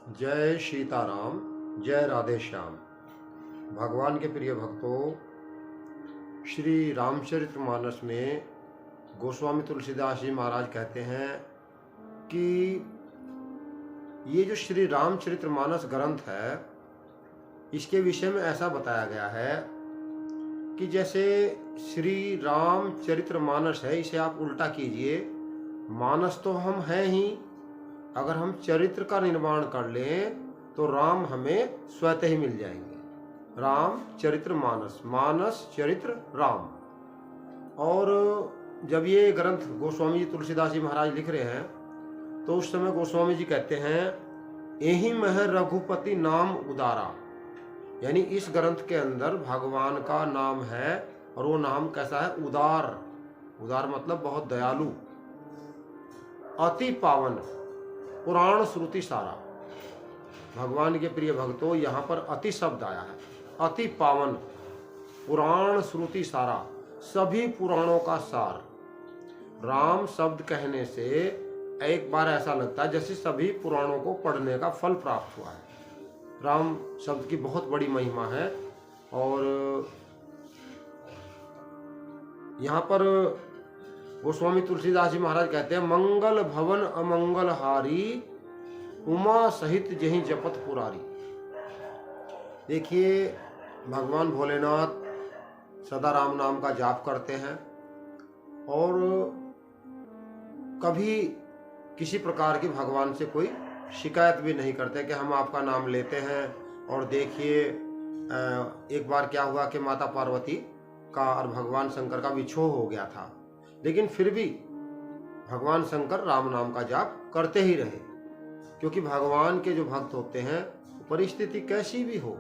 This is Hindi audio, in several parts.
जय सीताराम, जय राधे श्याम। भगवान के प्रिय भक्तों, श्री रामचरितमानस में गोस्वामी तुलसीदास जी महाराज कहते हैं कि ये जो श्री रामचरितमानस ग्रंथ है, इसके विषय में ऐसा बताया गया है कि जैसे श्री रामचरितमानस है, इसे आप उल्टा कीजिए। मानस तो हम हैं ही, अगर हम चरित्र का निर्माण कर लें तो राम हमें स्वतः ही मिल जाएंगे। राम चरित्र मानस, मानस चरित्र राम। और जब ये ग्रंथ गोस्वामी जी तुलसीदास जी महाराज लिख रहे हैं तो उस समय गोस्वामी जी कहते हैं, यही मह रघुपति नाम उदारा। यानी इस ग्रंथ के अंदर भगवान का नाम है, और वो नाम कैसा है? उदार। उदार मतलब बहुत दयालु, अति पावन, पुराण श्रुति सारा। भगवान के प्रिय भक्तों, यहाँ पर अति शब्द आया है। अति पावन, पुराण श्रुति सारा, सभी पुराणों का सार। राम शब्द कहने से एक बार ऐसा लगता है जैसे सभी पुराणों को पढ़ने का फल प्राप्त हुआ है। राम शब्द की बहुत बड़ी महिमा है। और यहाँ पर गोस्वामी तुलसीदास जी महाराज कहते हैं, मंगल भवन अमंगल हारी, उमा सहित जहीं जपत पुरारी। देखिए, भगवान भोलेनाथ सदा राम नाम का जाप करते हैं और कभी किसी प्रकार की भगवान से कोई शिकायत भी नहीं करते कि हम आपका नाम लेते हैं। और देखिए, एक बार क्या हुआ कि माता पार्वती का और भगवान शंकर का विछोह हो गया था, लेकिन फिर भी भगवान शंकर राम नाम का जाप करते ही रहे, क्योंकि भगवान के जो भक्त होते हैं, परिस्थिति कैसी भी हो,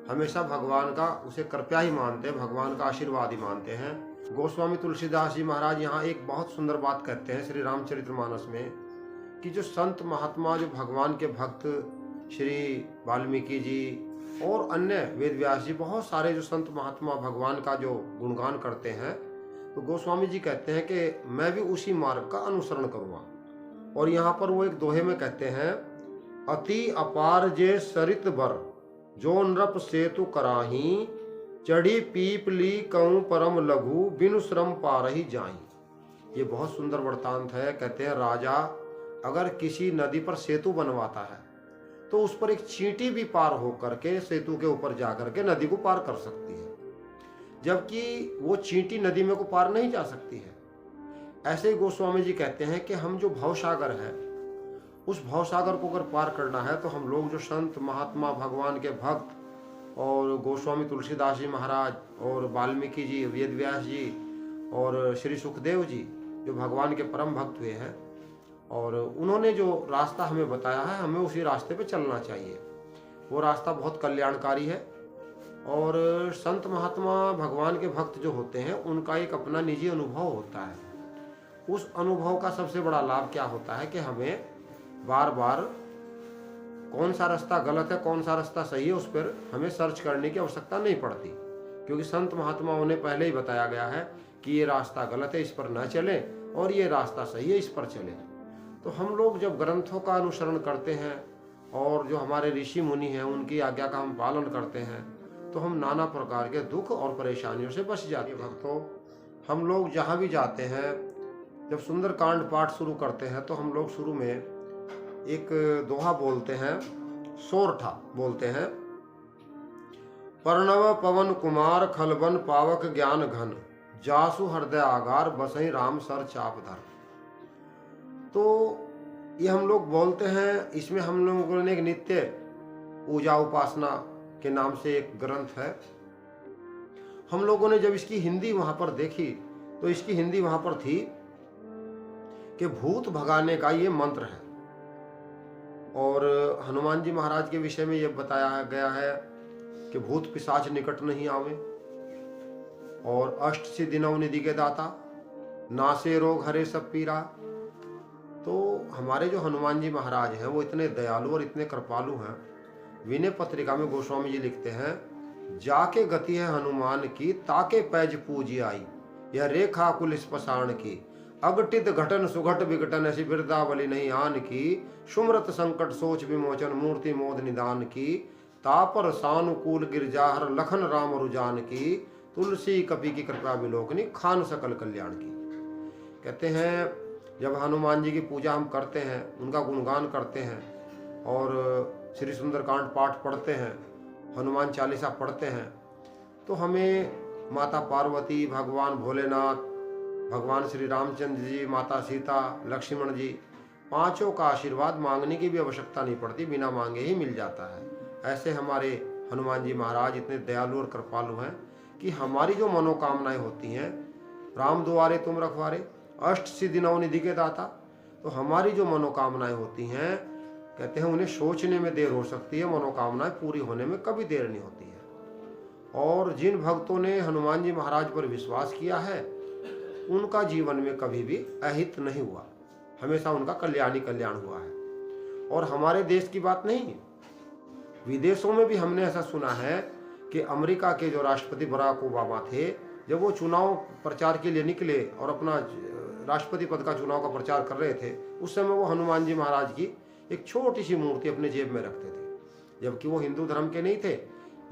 हमेशा भगवान का उसे कृपया ही मानते हैं, भगवान का आशीर्वाद ही मानते हैं। गोस्वामी तुलसीदास जी महाराज यहाँ एक बहुत सुंदर बात कहते हैं श्री रामचरितमानस में, कि जो संत महात्मा, जो भगवान के भक्त, श्री वाल्मीकि जी और अन्य वेद व्यास जी, बहुत सारे जो संत महात्मा भगवान का जो गुणगान करते हैं, तो गोस्वामी जी कहते हैं कि मैं भी उसी मार्ग का अनुसरण करूँगा। और यहाँ पर वो एक दोहे में कहते हैं, अति अपार जे सरित बर, जो नृप सेतु कराही, चढ़ी पीपली कहूँ परम लघु, बिनु श्रम पारही जाई। ये बहुत सुंदर वृत्तांत है। कहते हैं, राजा अगर किसी नदी पर सेतु बनवाता है तो उस पर एक चींटी भी पार होकर के सेतु के ऊपर जाकर के नदी को पार कर सकती है, जबकि वो चींटी नदी में को पार नहीं जा सकती है। ऐसे ही गोस्वामी जी कहते हैं कि हम जो भवसागर है, उस भवसागर को अगर पार करना है तो हम लोग जो संत महात्मा, भगवान के भक्त, और गोस्वामी तुलसीदास जी महाराज और वाल्मीकि जी, वेद व्यास जी और श्री सुखदेव जी, जो भगवान के परम भक्त हुए हैं, और उन्होंने जो रास्ता हमें बताया है, हमें उसी रास्ते पे चलना चाहिए। वो रास्ता बहुत कल्याणकारी है। और संत महात्मा, भगवान के भक्त जो होते हैं, उनका एक अपना निजी अनुभव होता है। उस अनुभव का सबसे बड़ा लाभ क्या होता है कि हमें बार बार कौन सा रास्ता गलत है, कौन सा रास्ता सही है, उस पर हमें सर्च करने की आवश्यकता नहीं पड़ती, क्योंकि संत महात्माओं ने पहले ही बताया गया है कि ये रास्ता गलत है, इस पर न चले, और ये रास्ता सही है, इस पर चले। तो हम लोग जब ग्रंथों का अनुसरण करते हैं और जो हमारे ऋषि मुनि हैं, उनकी आज्ञा का हम पालन करते हैं, तो हम नाना प्रकार के दुख और परेशानियों से बच जाते हैं। भक्तों, हम लोग जहाँ भी जाते हैं, जब सुंदर कांड पाठ शुरू करते हैं तो हम लोग शुरू में एक दोहा बोलते हैं, सोरठा बोलते हैं, पर्णव पवन कुमार खलबन पावक ज्ञान घन, जासु हृदय आगार बसई राम सर चाप धर। तो ये हम लोग बोलते हैं। इसमें हम लोगों ने एक नित्य पूजा उपासना के नाम से एक ग्रंथ है। हम लोगों ने जब इसकी हिंदी वहां पर देखी तो इसकी हिंदी वहां पर थी कि भूत भगाने का ये मंत्र है। और हनुमान जी महाराज के विषय में ये बताया गया है कि भूत पिशाच निकट नहीं आवे, और अष्ट सिद्धि नव निधि के दाता, नासे रोग हरे सब पीरा। तो हमारे जो हनुमान जी महाराज हैं, वो इतने दयालु और इतने कृपालु हैं। विनय पत्रिका में गोस्वामी जी लिखते हैं, जाके गति है हनुमान की, ताके पैज पूजी आई, यह रेखा कुल स्पशान की, अघटित घटन सुघट विघटन ऐसी बिरदावली नहीं आन की, सुमरत संकट सोच विमोचन मूर्ति मोद निदान की, तापर सानुकूल गिरजाहर लखन राम रुजान की, तुलसी कपि की कृपा विलोकनी खान सकल कल्याण की। कहते हैं जब हनुमान जी की पूजा हम करते हैं, उनका गुणगान करते हैं और श्री सुंदरकांड पाठ पढ़ते हैं, हनुमान चालीसा पढ़ते हैं, तो हमें माता पार्वती, भगवान भोलेनाथ, भगवान श्री रामचंद्र जी, माता सीता, लक्ष्मण जी, पांचों का आशीर्वाद मांगने की भी आवश्यकता नहीं पड़ती, बिना मांगे ही मिल जाता है। ऐसे हमारे हनुमान जी महाराज इतने दयालु और कृपालु हैं कि हमारी जो मनोकामनाएं होती हैं, राम दुआरे तुम रखवारे, अष्ट सिद्धि नौ निधि के दाता, तो हमारी जो मनोकामनाएं होती हैं, कहते हैं उन्हें सोचने में देर हो सकती है, मनोकामनाएं पूरी होने में कभी देर नहीं होती है। और जिन भक्तों ने हनुमान जी महाराज पर विश्वास किया है, उनका जीवन में कभी भी अहित नहीं हुआ, हमेशा उनका कल्याण ही कल्याण हुआ है। और हमारे देश की बात नहीं, विदेशों में भी हमने ऐसा सुना है कि अमेरिका के जो राष्ट्रपति बराक ओबामा थे, जब वो चुनाव प्रचार के लिए निकले और अपना राष्ट्रपति पद का चुनाव का प्रचार कर रहे थे, उस समय वो हनुमान जी महाराज की एक छोटी सी मूर्ति अपने जेब में रखते थे, जबकि वो हिंदू धर्म के नहीं थे,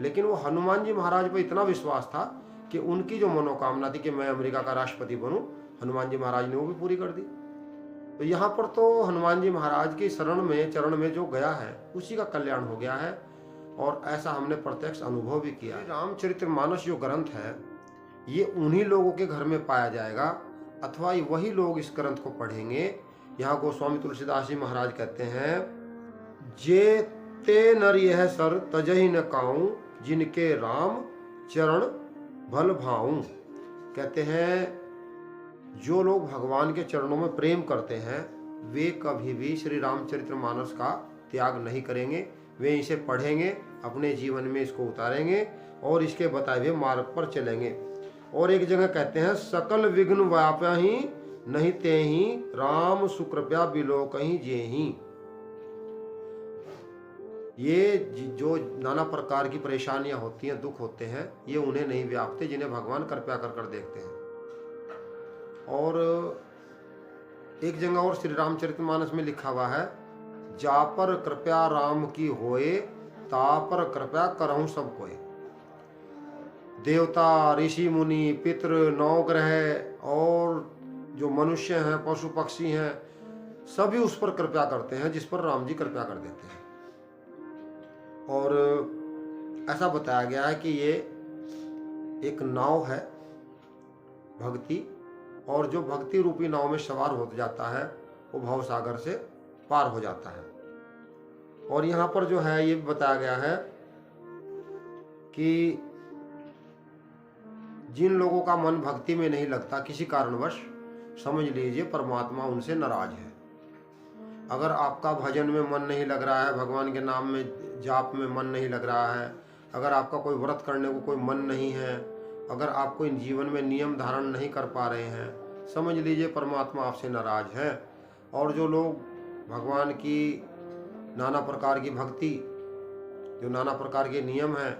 लेकिन वो हनुमान जी महाराज पर इतना विश्वास था कि उनकी जो मनोकामना थी कि मैं अमेरिका का राष्ट्रपति बनूं, हनुमान जी महाराज ने वो भी पूरी कर दी। तो यहाँ पर तो हनुमान जी महाराज की चरण में जो गया है, उसी का कल्याण हो गया है, और ऐसा हमने प्रत्यक्ष अनुभव भी किया। रामचरितमानस जो ग्रंथ है, ये उन्हीं लोगों के घर में पाया जाएगा, अथवा वही लोग इस ग्रंथ को पढ़ेंगे। यहाँ गोस्वामी तुलसीदास जी महाराज कहते हैं, जे ते नर यह सर तजहि न काऊं, जिनके राम चरण भल भाऊं। कहते हैं जो लोग भगवान के चरणों में प्रेम करते हैं, वे कभी भी श्री रामचरितमानस का त्याग नहीं करेंगे, वे इसे पढ़ेंगे, अपने जीवन में इसको उतारेंगे और इसके बताए हुए मार्ग पर चलेंगे। और एक जगह कहते हैं, सकल विघ्न व्याप्याहि नहीं तेहि, राम सुकृपया बिलोकहि जेहि। ये जो नाना प्रकार की परेशानियां होती हैं, दुख होते हैं, ये उन्हें नहीं व्यापते जिन्हें भगवान कृपया कर देखते हैं। और एक जगह और श्री रामचरितमानस में लिखा हुआ है, जा पर कृपया राम की होए, ता पर कृपया करहूं सब कोय। देवता, ऋषि मुनि, पितृ, नवग्रह और जो मनुष्य हैं, पशु पक्षी हैं, सभी उस पर कृपया करते हैं जिस पर राम जी कृपया कर देते हैं। और ऐसा बताया गया है कि ये एक नाव है भक्ति, और जो भक्ति रूपी नाव में सवार हो जाता है, वो भव सागर से पार हो जाता है। और यहाँ पर जो है ये बताया गया है कि जिन लोगों का मन भक्ति में नहीं लगता किसी कारणवश, समझ लीजिए परमात्मा उनसे नाराज है। अगर आपका भजन में मन नहीं लग रहा है, भगवान के नाम में जाप में मन नहीं लग रहा है, अगर आपका कोई व्रत करने को कोई मन नहीं है, अगर आप कोई जीवन में नियम धारण नहीं कर पा रहे हैं, समझ लीजिए परमात्मा आपसे नाराज है। और जो लोग भगवान की नाना प्रकार की भक्ति, जो नाना प्रकार के नियम हैं,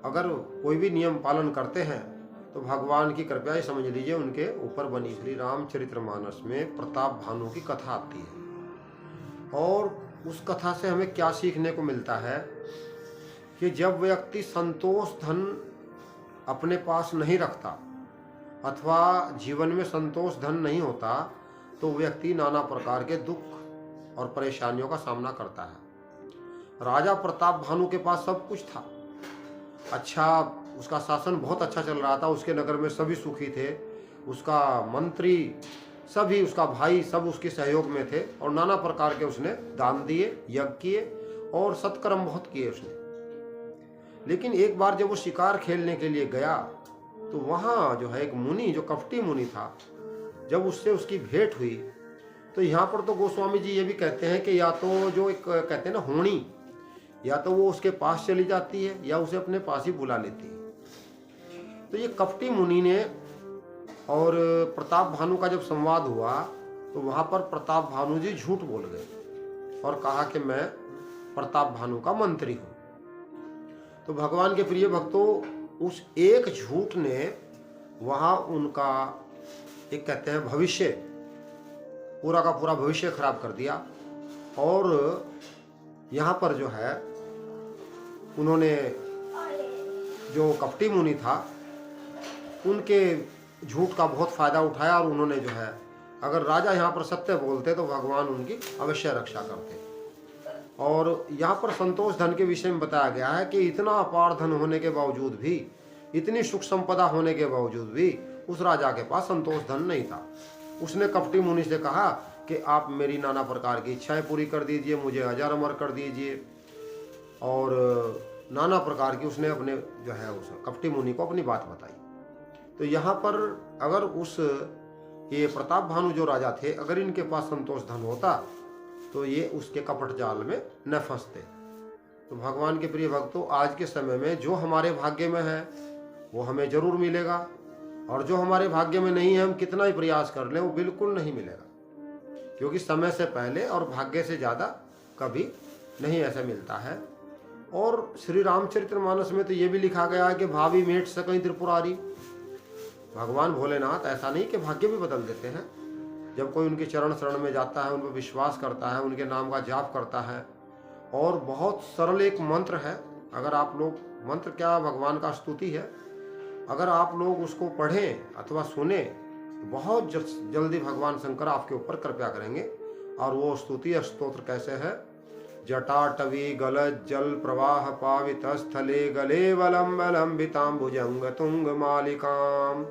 अगर कोई भी नियम पालन करते हैं तो भगवान की कृपा ही समझ लीजिए उनके ऊपर बनी। श्री रामचरितमानस में प्रताप भानु की कथा आती है, और उस कथा से हमें क्या सीखने को मिलता है कि जब व्यक्ति संतोष धन अपने पास नहीं रखता, अथवा जीवन में संतोष धन नहीं होता, तो व्यक्ति नाना प्रकार के दुख और परेशानियों का सामना करता है। राजा प्रताप भानु के पास सब कुछ था, अच्छा, उसका शासन बहुत अच्छा चल रहा था, उसके नगर में सभी सुखी थे, उसका मंत्री सभी, उसका भाई सब उसके सहयोग में थे, और नाना प्रकार के उसने दान दिए, यज्ञ किए और सत्कर्म बहुत किए उसने। लेकिन एक बार जब वो शिकार खेलने के लिए गया, तो वहाँ जो है एक मुनि, जो कपटी मुनि था, जब उससे उसकी भेंट हुई, तो यहाँ पर तो गोस्वामी जी ये भी कहते हैं कि या तो जो एक कहते हैं ना होनी, या तो वो उसके पास चली जाती है या उसे अपने पास ही बुला लेती है। तो ये कपटी मुनि ने और प्रताप भानु का जब संवाद हुआ, तो वहाँ पर प्रताप भानु जी झूठ बोल गए और कहा कि मैं प्रताप भानु का मंत्री हूँ। तो भगवान के प्रिय भक्तों, उस एक झूठ ने वहाँ उनका एक कहते हैं भविष्य पूरा का पूरा भविष्य खराब कर दिया। और यहाँ पर जो है उन्होंने, जो कपटी मुनि था, उनके झूठ का बहुत फायदा उठाया और उन्होंने जो है, अगर राजा यहाँ पर सत्य बोलते तो भगवान उनकी अवश्य रक्षा करते। और यहाँ पर संतोष धन के विषय में बताया गया है कि इतना अपार धन होने के बावजूद भी, इतनी सुख संपदा होने के बावजूद भी उस राजा के पास संतोष धन नहीं था। उसने कपटी मुनि से कहा कि आप मेरी नाना प्रकार की इच्छाएं पूरी कर दीजिए, मुझे अजर अमर कर दीजिए। और नाना प्रकार की उसने अपने जो है उस कपटी मुनि को अपनी बात बताई। तो यहाँ पर अगर ये प्रताप भानु जो राजा थे, अगर इनके पास संतोष धन होता तो ये उसके कपट जाल में न फंसते। तो भगवान के प्रिय भक्तों, आज के समय में जो हमारे भाग्य में है वो हमें जरूर मिलेगा, और जो हमारे भाग्य में नहीं है, हम कितना ही प्रयास कर लें वो बिल्कुल नहीं मिलेगा। क्योंकि समय से पहले और भाग्य से ज़्यादा कभी नहीं ऐसा मिलता है। और श्री रामचरितमानस में तो ये भी लिखा गया है कि भावी मेट सकई त्रिपुरारी। भगवान भोलेनाथ ऐसा नहीं कि भाग्य भी बदल देते हैं। जब कोई उनके चरण शरण में जाता है, उन पर विश्वास करता है, उनके नाम का जाप करता है, और बहुत सरल एक मंत्र है, अगर आप लोग, मंत्र क्या, भगवान का स्तुति है, अगर आप लोग उसको पढ़ें अथवा सुने तो बहुत जल्दी भगवान शंकर आपके ऊपर कृपा करेंगे। और वो स्तुति स्तोत्र कैसे है? जटाटवी गलज जल प्रवाह पावित स्थले गले वलंब लंबितांबुजंग तुंग मालिकाम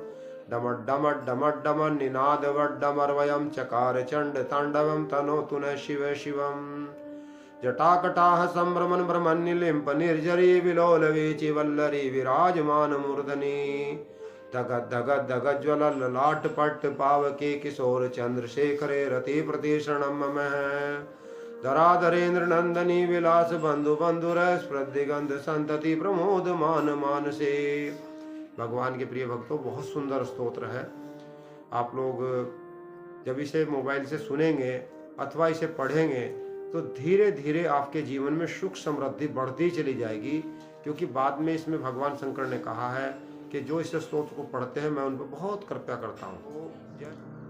डमट डमट डमट डमन निनाद वड्डमर्वयम चकार चंड तांडवम तनोतु न शिव शिवम जटाकटाह संभ्रमन ब्रह्मनिलिंप निर्जरी विलोल वेचि वल्लरी विराजमान मूर्धनि धगत धगत धगत ज्वल ललाट पट्ट पावके किशोर चंद्रशेखरे रति प्रतिशरणम मम धराधरेन्द्र नंदनी विलास बंधु बंधुर स्प्रदिगंध संतति प्रमोद मान मानसे। भगवान के प्रिय भक्तों, बहुत सुंदर स्तोत्र है। आप लोग जब इसे मोबाइल से सुनेंगे अथवा इसे पढ़ेंगे तो धीरे धीरे आपके जीवन में सुख समृद्धि बढ़ती चली जाएगी। क्योंकि बाद में इसमें भगवान शंकर ने कहा है कि जो इस स्तोत्र को पढ़ते हैं मैं उन पर बहुत कृपा करता हूँ।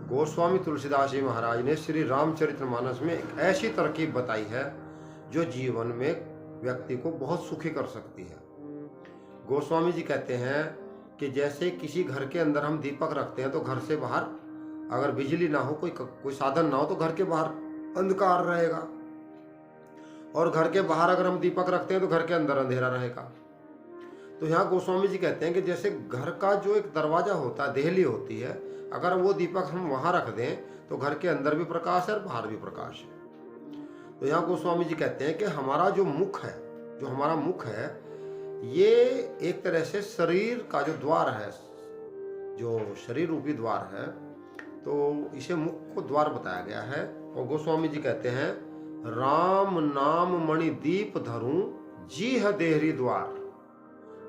गोस्वामी तुलसीदास जी महाराज ने श्री रामचरितमानस में एक ऐसी तरकीब बताई है जो जीवन में व्यक्ति को बहुत सुखी कर सकती है। गोस्वामी जी कहते हैं कि जैसे किसी घर के अंदर हम दीपक रखते हैं तो घर से बाहर अगर बिजली ना हो, कोई साधन ना हो, तो घर के बाहर अंधकार रहेगा, और घर के बाहर अगर हम दीपक रखते हैं तो घर के अंदर अंधेरा रहेगा। तो यहाँ गोस्वामी जी कहते हैं कि जैसे घर का जो एक दरवाजा होता है, देहली होती है, अगर वो दीपक हम वहां रख दें तो घर के अंदर भी प्रकाश है और बाहर भी प्रकाश है। तो यहाँ गोस्वामी जी कहते हैं कि हमारा जो मुख है, जो हमारा मुख है, ये एक तरह से शरीर का जो द्वार है, जो शरीर रूपी द्वार है, तो इसे मुख को द्वार बताया गया है। और गोस्वामी जी कहते हैं, राम नाम मणि दीप धरूं जीह देहरी द्वार,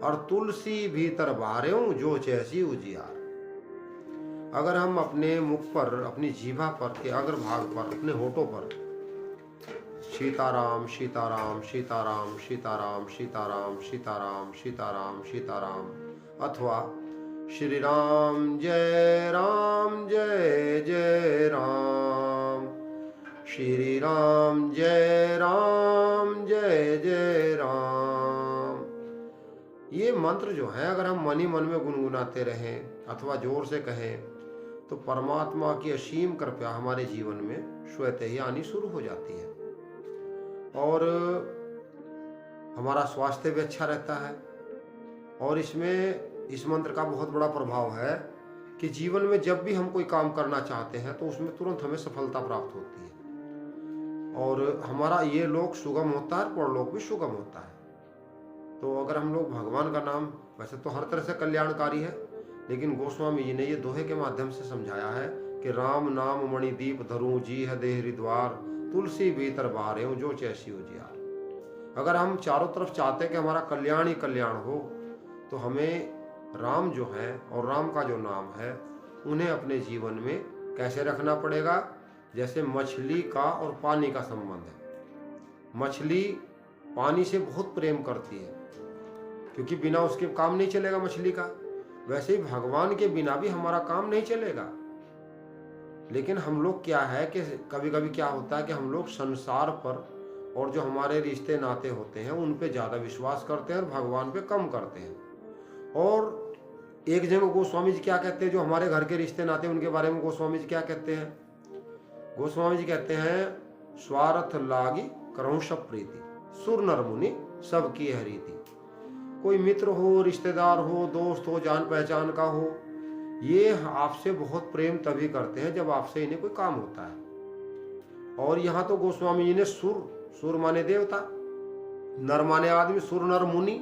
और तुलसी भीतर बारेऊं जो चैसी उजियार। अगर हम अपने मुख पर, अपनी जीभा पर के अग्रभाग पर, अपने होठों पर सीताराम सीताराम सीताराम सीताराम सीताराम सीताराम सीताराम सीताराम, अथवा श्री राम जय जय राम, श्री राम जय जय राम, ये मंत्र जो है अगर हम मन ही मन में गुनगुनाते रहें अथवा जोर से कहें तो परमात्मा की असीम कृपा हमारे जीवन में स्वतः ही आनी शुरू हो जाती है। और हमारा स्वास्थ्य भी अच्छा रहता है। और इसमें इस मंत्र का बहुत बड़ा प्रभाव है कि जीवन में जब भी हम कोई काम करना चाहते हैं तो उसमें तुरंत हमें सफलता प्राप्त होती है, और हमारा ये लोक सुगम होता है, परलोक भी सुगम होता है। तो अगर हम लोग भगवान का नाम, वैसे तो हर तरह से कल्याणकारी है, लेकिन गोस्वामी जी ने ये दोहे के माध्यम से समझाया है कि राम नाम मणि दीप धरूं जीह देहरी द्वार, तुलसी भीतर बारेऊं जो चैसी उजियार। अगर हम चारों तरफ चाहते हैं कि हमारा कल्याण ही कल्याण हो, तो हमें राम जो है और राम का जो नाम है उन्हें अपने जीवन में कैसे रखना पड़ेगा। जैसे मछली का और पानी का संबंध है। मछली पानी से बहुत प्रेम करती है, क्योंकि बिना उसके काम नहीं चलेगा मछली का। वैसे ही भगवान के बिना भी हमारा काम नहीं चलेगा। लेकिन हम लोग क्या है कि कभी कभी क्या होता है कि हम लोग संसार पर और जो हमारे रिश्ते नाते होते हैं उन पे ज़्यादा विश्वास करते हैं और भगवान पे कम करते हैं। और एक जगह गोस्वामी जी क्या कहते हैं, जो हमारे घर के रिश्ते नाते हैं उनके बारे में गोस्वामी जी क्या कहते हैं? गोस्वामी जी कहते हैं, स्वार्थ लागी करऊं सब प्रीति, सुर नर मुनि सबकी है रीति। कोई मित्र हो, रिश्तेदार हो, दोस्त हो, जान पहचान का हो, ये आपसे बहुत प्रेम तभी करते हैं जब आपसे इन्हें कोई काम होता है। और यहाँ तो गोस्वामी जी ने सुर माने देवता, नर माने आदमी, सुर नर मुनि।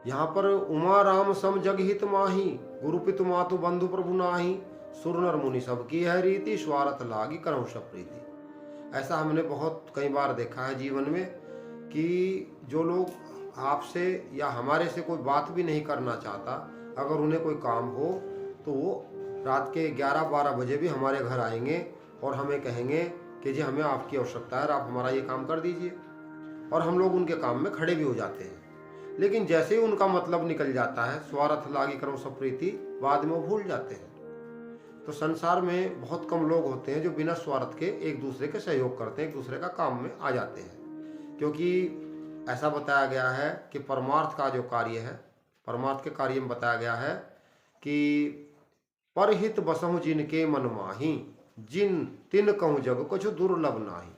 यहाँ पर उमा राम सम जग हित माही, गुरु पितु मातु बंधु प्रभु नाही, सुर नर मुनि सबकी है रीति, स्वार्थ लागी करऊं सब प्रीति। ऐसा हमने बहुत कई बार देखा है जीवन में कि जो लोग आपसे या हमारे से कोई बात भी नहीं करना चाहता, अगर उन्हें कोई काम हो तो वो रात के 11-12 बजे भी हमारे घर आएंगे और हमें कहेंगे कि जी हमें आपकी आवश्यकता है, आप हमारा ये काम कर दीजिए। और हम लोग उनके काम में खड़े भी हो जाते हैं। लेकिन जैसे ही उनका मतलब निकल जाता है, स्वार्थ लागी करऊं सब प्रीति, बाद में वो भूल जाते हैं। तो संसार में बहुत कम लोग होते हैं जो बिना स्वार्थ के एक दूसरे के सहयोग करते हैं, एक दूसरे का काम में आ जाते हैं। क्योंकि ऐसा बताया गया है कि परमार्थ का जो कार्य है, परमार्थ के कार्य में बताया गया है कि परहित बसहु जिनके मन माही, जिन तिन कहूँ जग कुछ दुर्लभ नाही।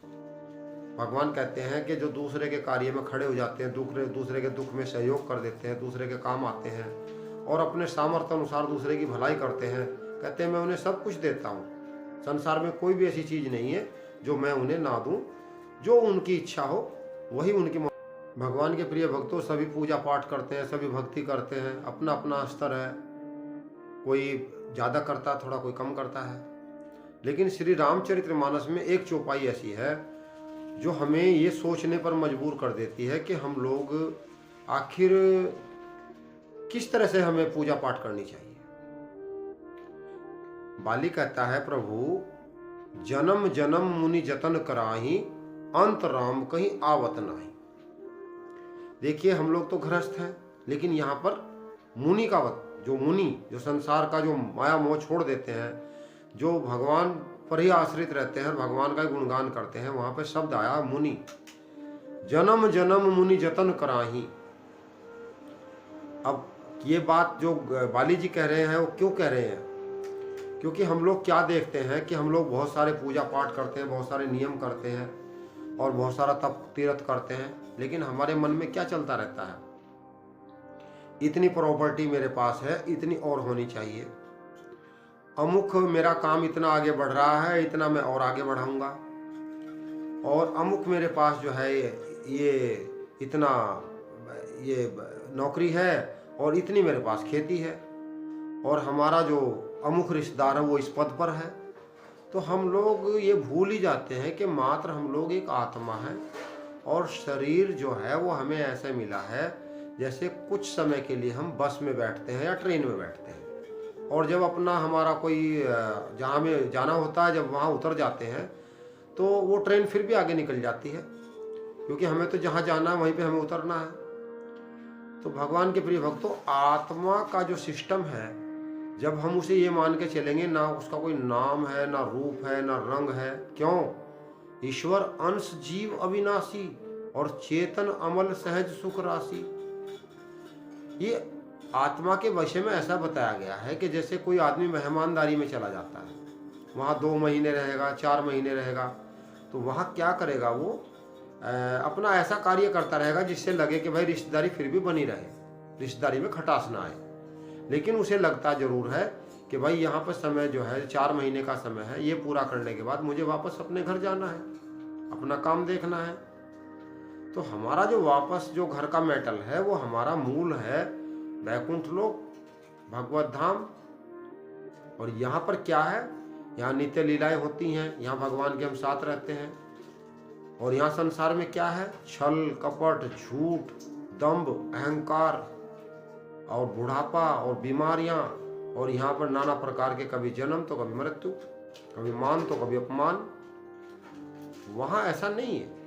भगवान कहते हैं कि जो दूसरे के कार्य में खड़े हो जाते हैं, दूसरे के दुख में सहयोग कर देते हैं, दूसरे के काम आते हैं और अपने सामर्थ्य अनुसार दूसरे की भलाई करते हैं, कहते हैं मैं उन्हें सब कुछ देता हूँ। संसार में कोई भी ऐसी चीज़ नहीं है जो मैं उन्हें ना दूँ। जो उनकी इच्छा हो वही उनकी। भगवान के प्रिय भक्तों, सभी पूजा पाठ करते हैं, सभी भक्ति करते हैं, अपना अपना स्तर है, कोई ज़्यादा करता है, थोड़ा कोई कम करता है। लेकिन श्री रामचरितमानस में एक चौपाई ऐसी है जो हमें ये सोचने पर मजबूर कर देती है कि हम लोग आखिर किस तरह से हमें पूजा पाठ करनी चाहिए। बाली कहता है, प्रभु जन्म जन्म मुनि जतन कराही, अंत राम कहीं आवत नाही। देखिए हम लोग तो गृहस्थ हैं, लेकिन यहाँ पर मुनि का वत, जो मुनि जो संसार का जो माया मोह छोड़ देते हैं, जो भगवान पर ही आश्रित रहते हैं, भगवान का गुणगान करते हैं, वहां पर शब्द आया मुनि। जन्म जन्म मुनि जतन कराही। अब ये बात जो बाली जी कह रहे हैं वो क्यों कह रहे हैं? क्योंकि हम लोग क्या देखते हैं कि हम लोग बहुत सारे पूजा पाठ करते हैं, बहुत सारे नियम करते हैं और बहुत सारा तप तीर्थ करते हैं, लेकिन हमारे मन में क्या चलता रहता है? इतनी प्रॉपर्टी मेरे पास है, इतनी और होनी चाहिए, अमुक मेरा काम इतना आगे बढ़ रहा है, इतना मैं और आगे बढ़ाऊंगा, और अमुक मेरे पास जो है ये इतना ये नौकरी है और इतनी मेरे पास खेती है, और हमारा जो अमुक रिश्तेदार है वो इस पद पर है। तो हम लोग ये भूल ही जाते हैं कि मात्र हम लोग एक आत्मा है और शरीर जो है वो हमें ऐसे मिला है जैसे कुछ समय के लिए हम बस में बैठते हैं या ट्रेन में बैठते हैं, और जब अपना हमारा कोई जहाँ में जाना होता है, जब वहाँ उतर जाते हैं तो वो ट्रेन फिर भी आगे निकल जाती है, क्योंकि हमें तो जहाँ जाना है वहीं पे हमें उतरना है। तो भगवान के प्रिय भक्तों, आत्मा का जो सिस्टम है, जब हम उसे ये मान के चलेंगे ना उसका कोई नाम है, ना रूप है, ना रंग है, क्यों? ईश्वर अंश जीव अविनाशी और चेतन अमल सहज सुख राशि। ये आत्मा के विषय में ऐसा बताया गया है कि जैसे कोई आदमी मेहमानदारी में चला जाता है, वहाँ 2 महीने रहेगा, 4 महीने रहेगा, तो वहाँ क्या करेगा? वो अपना ऐसा कार्य करता रहेगा जिससे लगे कि भाई रिश्तेदारी फिर भी बनी रहे, रिश्तेदारी में खटास ना आए। लेकिन उसे लगता जरूर है कि भाई यहाँ पर समय जो है 4 महीने का समय है, ये पूरा करने के बाद मुझे वापस अपने घर जाना है, अपना काम देखना है। तो हमारा जो वापस जो घर का मेटल है वो हमारा मूल है वैकुंठ लोक, भगवत धाम। और यहाँ पर क्या है? यहाँ नित्य लीलाएं होती हैं, यहाँ भगवान के हम साथ रहते हैं। और यहाँ संसार में क्या है? छल कपट, झूठ, दंभ, अहंकार और बुढ़ापा और बीमारियां, और यहाँ पर नाना प्रकार के कभी जन्म तो कभी मृत्यु, कभी मान तो कभी अपमान। वहाँ ऐसा नहीं है।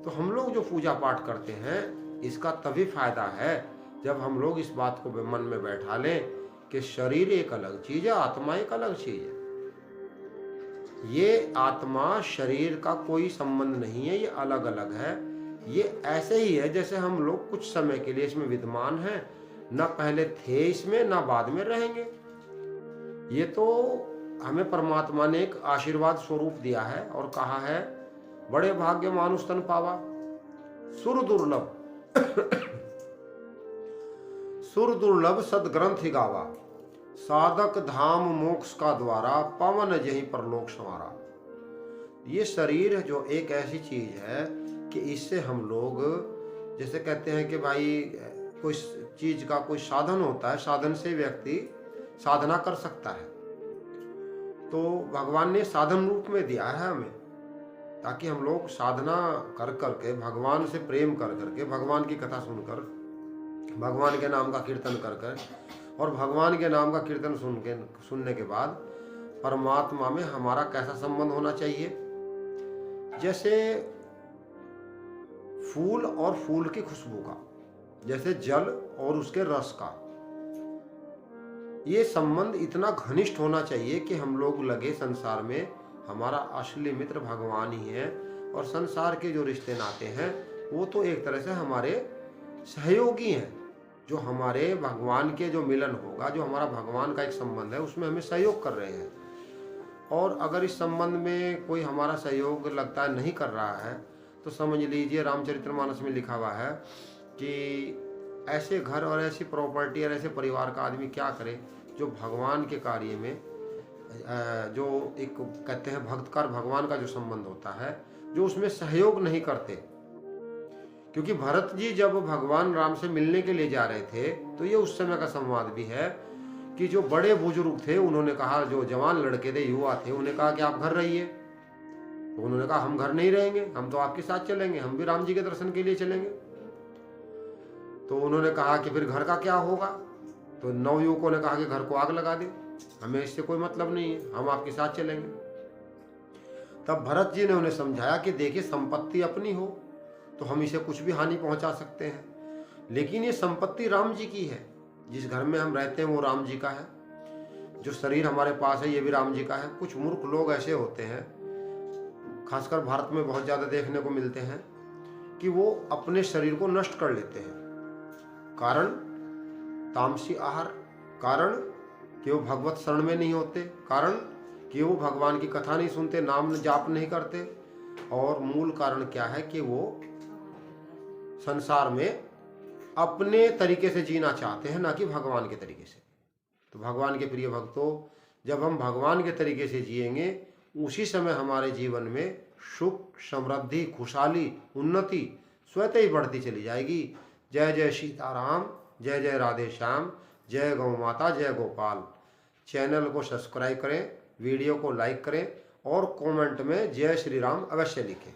तो हम लोग जो पूजा पाठ करते हैं इसका तभी फायदा है जब हम लोग इस बात को मन में बैठा लें कि शरीर एक अलग चीज है, आत्मा एक अलग चीज है। ये आत्मा शरीर का कोई संबंध नहीं है, ये अलग अलग है। ये ऐसे ही है जैसे हम लोग कुछ समय के लिए इसमें विद्यमान हैं, न पहले थे इसमें न बाद में रहेंगे। ये तो हमें परमात्मा ने एक आशीर्वाद स्वरूप दिया है और कहा है, बड़े भाग्य मानुष तन पावा सुर दुर्लभ सुर दुर्लभ सदग्रंथ गावा, साधक धाम मोक्ष का द्वारा पवन जहीं परलोक संवारा। ये शरीर जो एक ऐसी चीज है कि इससे हम लोग जैसे कहते हैं कि भाई कोई चीज का कोई साधन होता है, साधन से व्यक्ति साधना कर सकता है। तो भगवान ने साधन रूप में दिया है हमें, ताकि हम लोग साधना कर करके भगवान से प्रेम कर करके भगवान की कथा सुनकर भगवान के नाम का कीर्तन कर कर और भगवान के नाम का कीर्तन सुनने के बाद परमात्मा में हमारा कैसा संबंध होना चाहिए। जैसे फूल और फूल की खुशबू का, जैसे जल और उसके रस का, ये संबंध इतना घनिष्ठ होना चाहिए कि हम लोग लगे संसार में हमारा असली मित्र भगवान ही है, और संसार के जो रिश्ते नाते हैं वो तो एक तरह से हमारे सहयोगी हैं, जो हमारे भगवान के जो मिलन होगा, जो हमारा भगवान का एक संबंध है उसमें हमें सहयोग कर रहे हैं। और अगर इस संबंध में कोई हमारा सहयोग लगता है नहीं कर रहा है तो समझ लीजिए रामचरितमानस में लिखा हुआ है कि ऐसे घर और ऐसी प्रॉपर्टी और ऐसे परिवार का आदमी क्या करे जो भगवान के कार्य में जो एक कहते हैं भक्तकार भगवान का जो संबंध होता है, जो उसमें सहयोग नहीं करते। क्योंकि भरत जी जब भगवान राम से मिलने के लिए जा रहे थे तो ये उस समय का संवाद भी है कि जो बड़े बुजुर्ग थे उन्होंने कहा, जो जवान लड़के थे, युवा थे, उन्होंने कहा कि आप घर रहिए। तो उन्होंने कहा हम घर नहीं रहेंगे, हम तो आपके साथ चलेंगे, हम भी राम जी के दर्शन के लिए चलेंगे। तो उन्होंने कहा कि फिर घर का क्या होगा। तो नवयुवकों ने कहा कि घर को आग लगा दे, हमें इससे कोई मतलब नहीं है, हम आपके साथ चलेंगे। तब भरत जी ने उन्हें समझाया कि देखिए संपत्ति अपनी हो तो हम इसे कुछ भी हानि पहुंचा सकते हैं, लेकिन ये संपत्ति राम जी की है। जिस घर में हम रहते हैं वो राम जी का है, जो शरीर हमारे पास है ये भी राम जी का है। कुछ मूर्ख लोग ऐसे होते हैं, खासकर भारत में बहुत ज्यादा देखने को मिलते हैं, कि वो अपने शरीर को नष्ट कर लेते हैं। कारण तामसी आहार, कारण कि वो भगवत शरण में नहीं होते, कारण कि वो भगवान की कथा नहीं सुनते, नाम जाप नहीं करते, और मूल कारण क्या है कि वो संसार में अपने तरीके से जीना चाहते हैं, ना कि भगवान के तरीके से। तो भगवान के प्रिय भक्तों, जब हम भगवान के तरीके से जिएंगे उसी समय हमारे जीवन में सुख, समृद्धि, खुशहाली, उन्नति स्वतः ही बढ़ती चली जाएगी। जय जय सीताराम, जय जय राधे श्याम, जय गौ माता, जय गोपाल। चैनल को सब्सक्राइब करें, वीडियो को लाइक करें और कमेंट में जय श्री राम अवश्य लिखें।